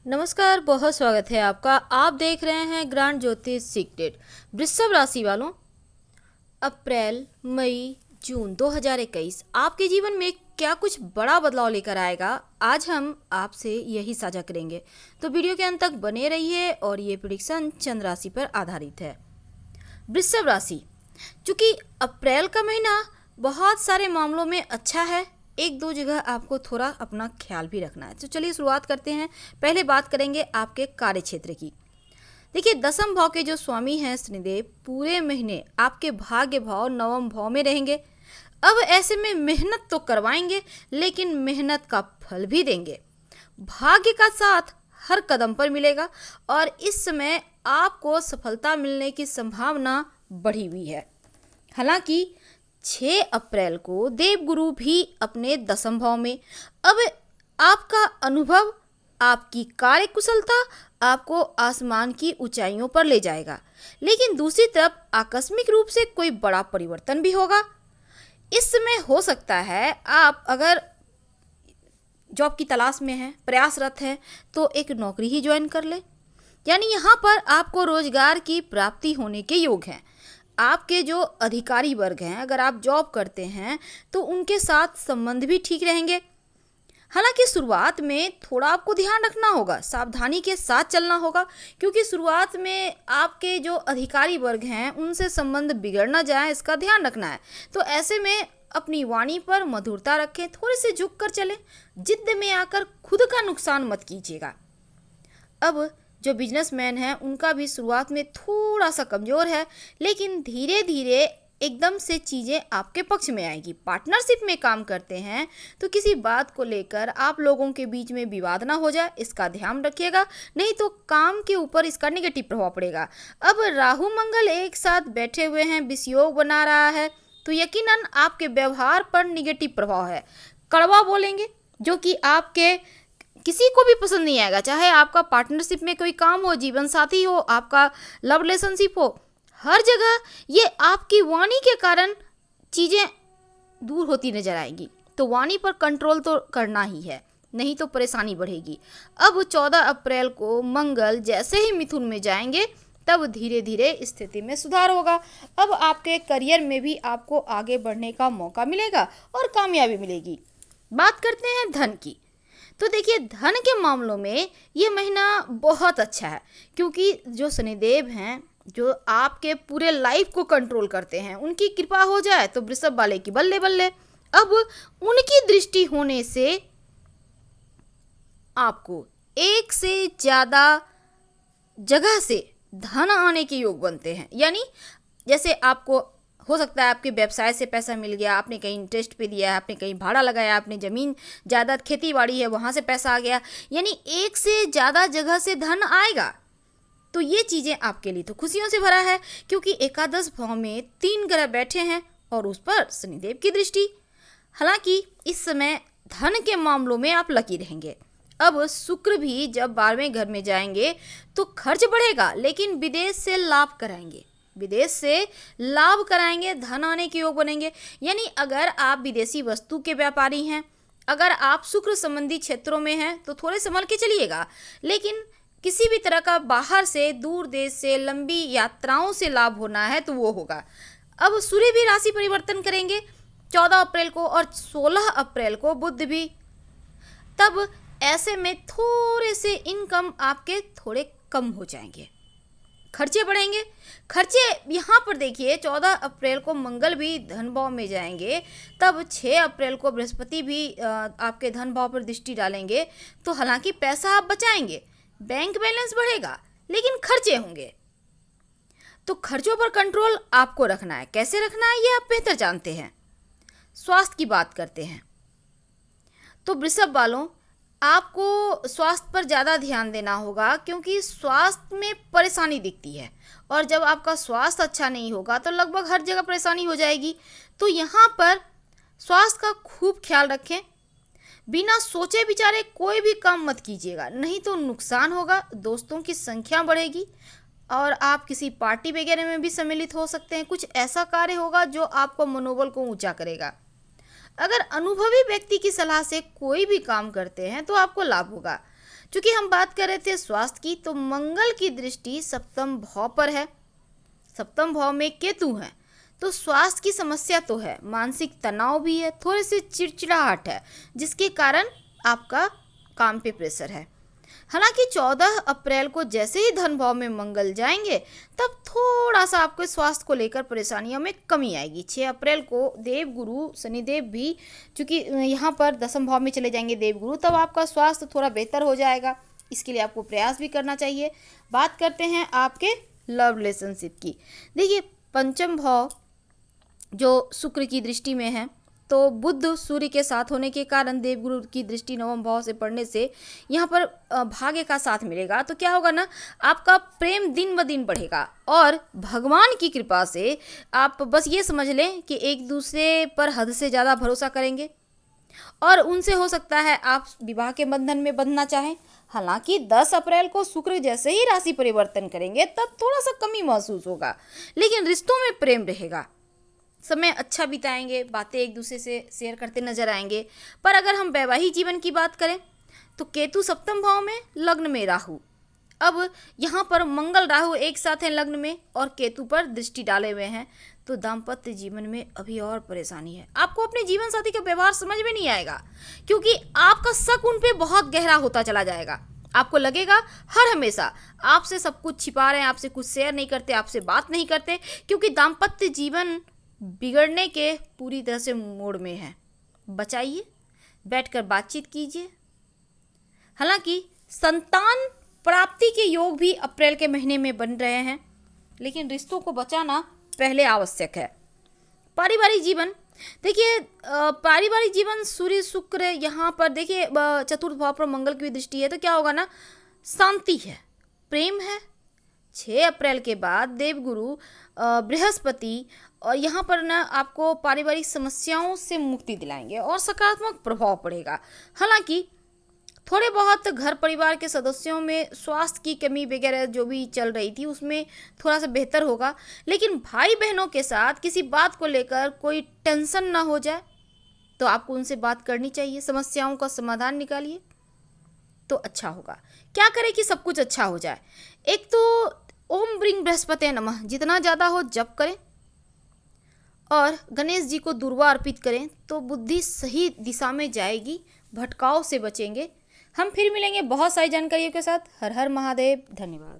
नमस्कार, बहुत स्वागत है आपका। आप देख रहे हैं ग्रांड ज्योतिष सीक्रेट। वृषभ राशि वालों, अप्रैल, मई, जून 2021 आपके जीवन में क्या कुछ बड़ा बदलाव लेकर आएगा, आज हम आपसे यही साझा करेंगे। तो वीडियो के अंत तक बने रहिए और ये प्रेडिक्शन चंद्र राशि पर आधारित है। वृषभ राशि, चूंकि अप्रैल का महीना बहुत सारे मामलों में अच्छा है, एक दो जगह आपको थोड़ा अपना ख्याल भी रखना है। तो चलिए शुरुआत करते हैं। पहले बात करेंगे आपके कार्य क्षेत्र की। देखिए, दसम भाव के जो स्वामी हैं शनिदेव, पूरे महीने आपके भाग्य भाव नवम भाव में रहेंगे। अब ऐसे में मेहनत तो करवाएंगे, लेकिन मेहनत का फल भी देंगे। भाग्य का साथ हर कदम पर मिलेगा और इस समय आपको सफलता मिलने की संभावना बढ़ी हुई है। हालांकि 6 अप्रैल को देवगुरु भी अपने दसम भाव में। अब आपका अनुभव, आपकी कार्य कुशलता आपको आसमान की ऊंचाइयों पर ले जाएगा, लेकिन दूसरी तरफ आकस्मिक रूप से कोई बड़ा परिवर्तन भी होगा। इस समय हो सकता है आप अगर जॉब की तलाश में हैं, प्रयासरत हैं, तो एक नौकरी ही ज्वाइन कर ले। यानी यहाँ पर आपको रोजगार की प्राप्ति होने के योग हैं। आपके जो अधिकारी वर्ग हैं, अगर आप जॉब करते हैं तो उनके साथ संबंध भी ठीक रहेंगे। हालांकि शुरुआत में थोड़ा आपको ध्यान रखना होगा, सावधानी के साथ चलना होगा, क्योंकि शुरुआत में आपके जो अधिकारी वर्ग हैं उनसे संबंध बिगड़ ना जाए, इसका ध्यान रखना है। तो ऐसे में अपनी वाणी पर मधुरता रखें, थोड़े से झुक कर चलें, जिद्द में आकर खुद का नुकसान मत कीजिएगा। अब जो बिजनेसमैन हैं उनका भी शुरुआत में थोड़ा सा कमज़ोर है, लेकिन धीरे धीरे एकदम से चीज़ें आपके पक्ष में आएगी। पार्टनरशिप में काम करते हैं तो किसी बात को लेकर आप लोगों के बीच में विवाद ना हो जाए, इसका ध्यान रखिएगा, नहीं तो काम के ऊपर इसका नेगेटिव प्रभाव पड़ेगा। अब राहु मंगल एक साथ बैठे हुए हैं, विषयोग बना रहा है, तो यकीनन आपके व्यवहार पर नेगेटिव प्रभाव है। कड़वा बोलेंगे, जो कि आपके किसी को भी पसंद नहीं आएगा। चाहे आपका पार्टनरशिप में कोई काम हो, जीवन साथी हो, आपका लव रिलेशनशिप हो, हर जगह ये आपकी वाणी के कारण चीज़ें दूर होती नजर आएंगी। तो वाणी पर कंट्रोल तो करना ही है, नहीं तो परेशानी बढ़ेगी। अब 14 अप्रैल को मंगल जैसे ही मिथुन में जाएंगे, तब धीरे धीरे स्थिति में सुधार होगा। अब आपके करियर में भी आपको आगे बढ़ने का मौका मिलेगा और कामयाबी मिलेगी। बात करते हैं धन की। तो देखिए, धन के मामलों में ये महीना बहुत अच्छा है, क्योंकि जो शनिदेव हैं, जो आपके पूरे लाइफ को कंट्रोल करते हैं, उनकी कृपा हो जाए तो वृषभ वाले की बल्ले बल्ले। अब उनकी दृष्टि होने से आपको एक से ज़्यादा जगह से धन आने के योग बनते हैं। यानी जैसे आपको हो सकता है आपके व्यवसाय से पैसा मिल गया, आपने कहीं इंटरेस्ट पे दिया है, आपने कहीं भाड़ा लगाया, आपने ज़मीन जायदाद खेती बाड़ी है वहाँ से पैसा आ गया, यानी एक से ज़्यादा जगह से धन आएगा। तो ये चीज़ें आपके लिए तो खुशियों से भरा है, क्योंकि एकादश भाव में 3 ग्रह बैठे हैं और उस पर शनिदेव की दृष्टि। हालांकि इस समय धन के मामलों में आप लकी रहेंगे। अब शुक्र भी जब 12वें घर में जाएंगे तो खर्च बढ़ेगा, लेकिन विदेश से लाभ कराएंगे, विदेश से लाभ कराएंगे, धन आने के योग बनेंगे। यानी अगर आप विदेशी वस्तु के व्यापारी हैं, अगर आप शुक्र संबंधी क्षेत्रों में हैं, तो थोड़े संभल के चलिएगा, लेकिन किसी भी तरह का बाहर से, दूर देश से, लंबी यात्राओं से लाभ होना है तो वो होगा। अब सूर्य भी राशि परिवर्तन करेंगे 14 अप्रैल को और 16 अप्रैल को बुध भी। तब ऐसे में थोड़े से इनकम आपके थोड़े कम हो जाएंगे, खर्चे बढ़ेंगे। खर्चे यहाँ पर देखिए, 14 अप्रैल को मंगल भी धन भाव में जाएंगे, तब 6 अप्रैल को बृहस्पति भी आपके धन भाव पर दृष्टि डालेंगे। तो हालांकि पैसा आप बचाएंगे, बैंक बैलेंस बढ़ेगा, लेकिन खर्चे होंगे। तो खर्चों पर कंट्रोल आपको रखना है। कैसे रखना है ये आप बेहतर जानते हैं। स्वास्थ्य की बात करते हैं। तो वृषभ वालों, आपको स्वास्थ्य पर ज़्यादा ध्यान देना होगा, क्योंकि स्वास्थ्य में परेशानी दिखती है, और जब आपका स्वास्थ्य अच्छा नहीं होगा तो लगभग हर जगह परेशानी हो जाएगी। तो यहाँ पर स्वास्थ्य का खूब ख्याल रखें। बिना सोचे विचारे कोई भी काम मत कीजिएगा, नहीं तो नुकसान होगा। दोस्तों की संख्या बढ़ेगी और आप किसी पार्टी वगैरह में भी सम्मिलित हो सकते हैं। कुछ ऐसा कार्य होगा जो आपको मनोबल को ऊंचा करेगा। अगर अनुभवी व्यक्ति की सलाह से कोई भी काम करते हैं तो आपको लाभ होगा। चूंकि हम बात कर रहे थे स्वास्थ्य की, तो मंगल की दृष्टि सप्तम भाव पर है, सप्तम भाव में केतु है, तो स्वास्थ्य की समस्या तो है, मानसिक तनाव भी है, थोड़ी सी चिड़चिड़ाहट है, जिसके कारण आपका काम पे प्रेशर है। हालांकि 14 अप्रैल को जैसे ही धन भाव में मंगल जाएंगे तब थोड़ा सा आपके स्वास्थ्य को लेकर परेशानियों में कमी आएगी। 6 अप्रैल को देवगुरु शनिदेव भी चूंकि यहाँ पर दसम भाव में चले जाएंगे देवगुरु, तब आपका स्वास्थ्य थोड़ा बेहतर हो जाएगा। इसके लिए आपको प्रयास भी करना चाहिए। बात करते हैं आपके लव रिलेशनशिप की। देखिए, पंचम भाव जो शुक्र की दृष्टि में है, तो बुध सूर्य के साथ होने के कारण देवगुरु की दृष्टि नवम भाव से पड़ने से यहाँ पर भाग्य का साथ मिलेगा। तो क्या होगा ना, आपका प्रेम दिन ब दिन बढ़ेगा और भगवान की कृपा से आप बस ये समझ लें कि एक दूसरे पर हद से ज़्यादा भरोसा करेंगे और उनसे हो सकता है आप विवाह के बंधन में बंधना चाहें। हालांकि 10 अप्रैल को शुक्र जैसे ही राशि परिवर्तन करेंगे तब थोड़ा सा कमी महसूस होगा, लेकिन रिश्तों में प्रेम रहेगा, समय अच्छा बिताएंगे, बातें एक दूसरे से शेयर करते नजर आएंगे। पर अगर हम वैवाहिक जीवन की बात करें तो केतु सप्तम भाव में, लग्न में राहु। अब यहाँ पर मंगल राहु एक साथ हैं लग्न में और केतु पर दृष्टि डाले हुए हैं, तो दाम्पत्य जीवन में अभी और परेशानी है। आपको अपने जीवन साथी का व्यवहार समझ में नहीं आएगा, क्योंकि आपका शक उन पे बहुत गहरा होता चला जाएगा। आपको लगेगा हर हमेशा आपसे सब कुछ छिपा रहे हैं, आपसे कुछ शेयर नहीं करते, आपसे बात नहीं करते, क्योंकि दाम्पत्य जीवन बिगड़ने के पूरी तरह से मोड़ में है। बचाइए, बैठकर बातचीत कीजिए। हालांकि संतान प्राप्ति के योग भी अप्रैल के महीने में बन रहे हैं, लेकिन रिश्तों को बचाना पहले आवश्यक है। पारिवारिक जीवन, देखिए पारिवारिक जीवन सूर्य शुक्र यहाँ पर देखिए चतुर्थ भाव पर मंगल की भी दृष्टि है, तो क्या होगा ना, शांति है, प्रेम है। 6 अप्रैल के बाद देवगुरु बृहस्पति और यहाँ पर ना आपको पारिवारिक समस्याओं से मुक्ति दिलाएंगे और सकारात्मक प्रभाव पड़ेगा। हालांकि थोड़े बहुत घर परिवार के सदस्यों में स्वास्थ्य की कमी वगैरह जो भी चल रही थी उसमें थोड़ा सा बेहतर होगा, लेकिन भाई बहनों के साथ किसी बात को लेकर कोई टेंशन ना हो जाए, तो आपको उनसे बात करनी चाहिए, समस्याओं का समाधान निकालिए तो अच्छा होगा। क्या करें कि सब कुछ अच्छा हो जाए? एक तो ओम ब्रिंग बृहस्पति नमः जितना ज़्यादा हो जप करें और गणेश जी को दुर्वा अर्पित करें, तो बुद्धि सही दिशा में जाएगी, भटकाव से बचेंगे। हम फिर मिलेंगे बहुत सारी जानकारियों के साथ। हर हर महादेव। धन्यवाद।